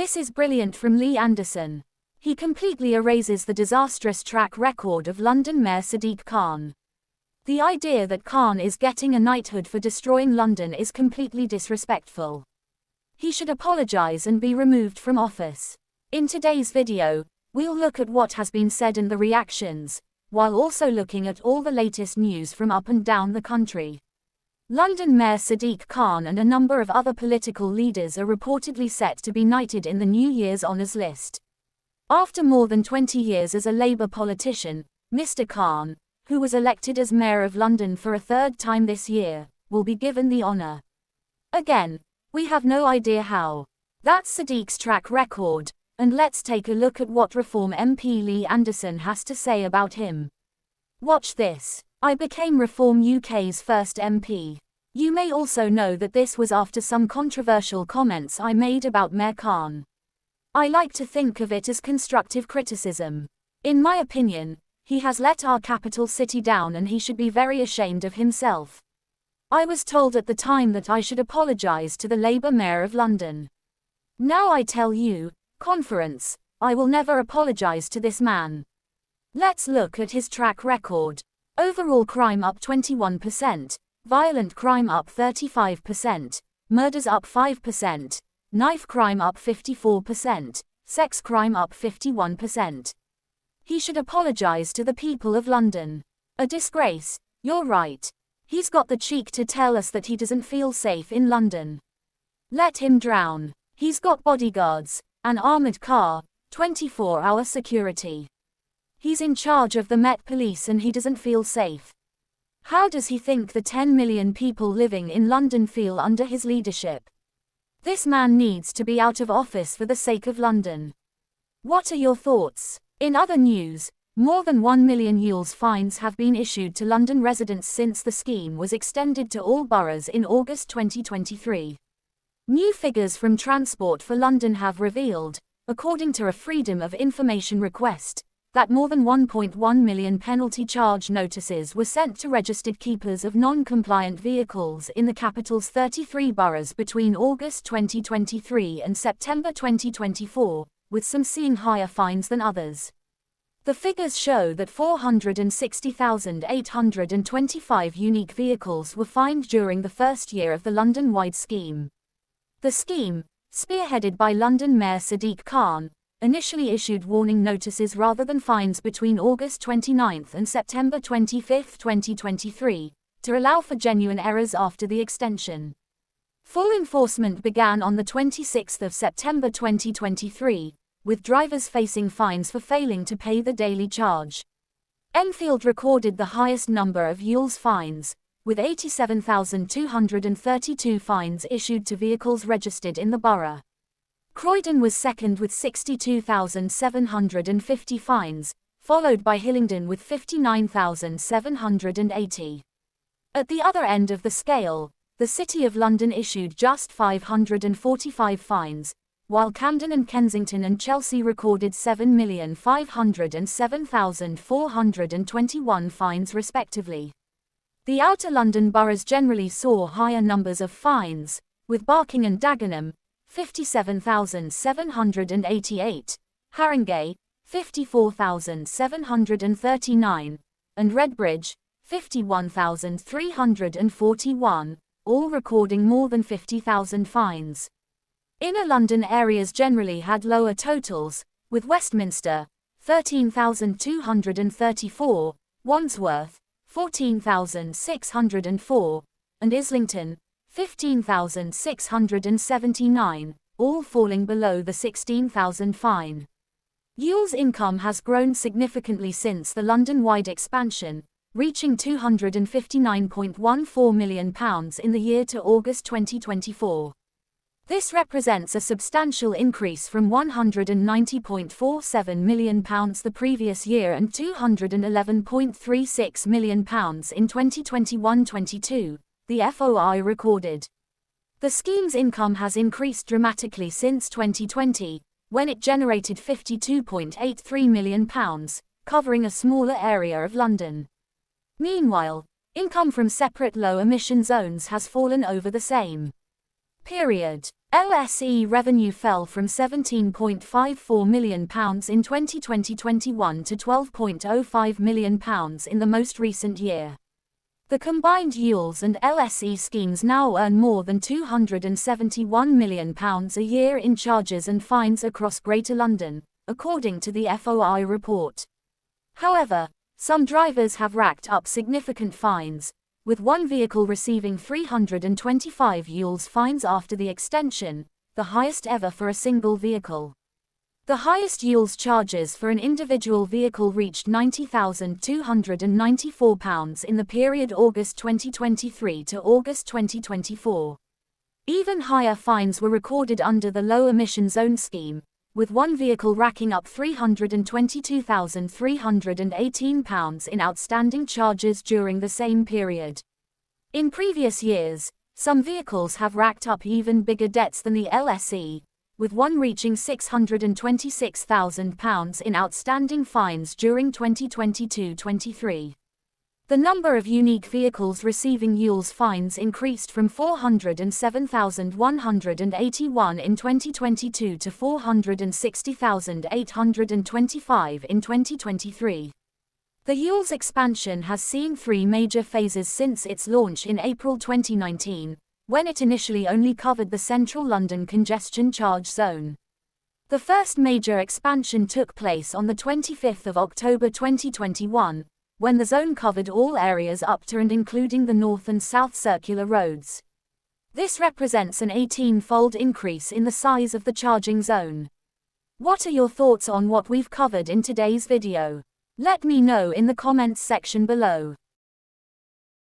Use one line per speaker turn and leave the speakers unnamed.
This is brilliant from Lee Anderson. He completely erases the disastrous track record of London Mayor Sadiq Khan. The idea that Khan is getting a knighthood for destroying London is completely disrespectful. He should apologize and be removed from office. In today's video, we'll look at what has been said and the reactions, while also looking at all the latest news from up and down the country. London Mayor Sadiq Khan and a number of other political leaders are reportedly set to be knighted in the New Year's honours list. After more than 20 years as a Labour politician, Mr. Khan, who was elected as Mayor of London for a third time this year, will be given the honour. Again, we have no idea how. That's Sadiq's track record, and let's take a look at what Reform MP Lee Anderson has to say about him. Watch this. I became Reform UK's first MP. You may also know that this was after some controversial comments I made about Mayor Khan. I like to think of it as constructive criticism. In my opinion, he has let our capital city down and he should be very ashamed of himself. I was told at the time that I should apologise to the Labour Mayor of London. Now I tell you, conference, I will never apologise to this man. Let's look at his track record. Overall crime up 21%, violent crime up 35%, murders up 5%, knife crime up 54%, sex crime up 51%. He should apologize to the people of London. A disgrace, you're right. He's got the cheek to tell us that he doesn't feel safe in London. Let him drown. He's got bodyguards, an armoured car, 24-hour security. He's in charge of the Met Police and he doesn't feel safe. How does he think the 10 million people living in London feel under his leadership? This man needs to be out of office for the sake of London. What are your thoughts? In other news, more than 1 million €1 fines have been issued to London residents since the scheme was extended to all boroughs in August 2023. New figures from Transport for London have revealed, according to a Freedom of Information request, that more than 1.1 million penalty charge notices were sent to registered keepers of non-compliant vehicles in the capital's 33 boroughs between August 2023 and September 2024. With some seeing higher fines than others. The figures show that 460,825 unique vehicles were fined during the first year of the London-wide scheme. The scheme, spearheaded by London Mayor Sadiq Khan, initially issued warning notices rather than fines between August 29 and September 25, 2023, to allow for genuine errors after the extension. Full enforcement began on the 26th of September 2023, with drivers facing fines for failing to pay the daily charge. Enfield recorded the highest number of €1 fines, with 87,232 fines issued to vehicles registered in the borough. Croydon was second with 62,750 fines, followed by Hillingdon with 59,780. At the other end of the scale, the City of London issued just 545 fines, while Camden and Kensington and Chelsea recorded 7,507,421 fines respectively. The outer London boroughs generally saw higher numbers of fines, with Barking and Dagenham, 57,788, Haringey, 54,739, and Redbridge, 51,341, all recording more than 50,000 fines. Inner London areas generally had lower totals, with Westminster, 13,234, Wandsworth, 14,604, and Islington, 15,679, all falling below the 16,000 fine. Yule's income has grown significantly since the London-wide expansion, reaching £259.14 million in the year to August 2024. This represents a substantial increase from £190.47 million the previous year and £211.36 million in 2021-22, the FOI recorded. The scheme's income has increased dramatically since 2020, when it generated £52.83 million, covering a smaller area of London. Meanwhile, income from separate low-emission zones has fallen over the same period. LSE revenue fell from £17.54 million in 2020-21 to £12.05 million in the most recent year. The combined ULEZ and LSE schemes now earn more than £271 million a year in charges and fines across Greater London, according to the FOI report. However, some drivers have racked up significant fines, with one vehicle receiving 325 ULEZ fines after the extension, the highest ever for a single vehicle. The highest ULEZ charges for an individual vehicle reached £90,294 in the period August 2023 to August 2024. Even higher fines were recorded under the Low Emission Zone scheme, with one vehicle racking up £322,318 in outstanding charges during the same period. In previous years, some vehicles have racked up even bigger debts than the LSE, with one reaching £626,000 in outstanding fines during 2022-23. The number of unique vehicles receiving ULEZ fines increased from 407,181 in 2022 to 460,825 in 2023. The ULEZ expansion has seen three major phases since its launch in April 2019, when it initially only covered the central London congestion charge zone. The first major expansion took place on the 25th of October 2021, when the zone covered all areas up to and including the north and south circular roads. This represents an 18-fold increase in the size of the charging zone. What are your thoughts on what we've covered in today's video? Let me know in the comments section below.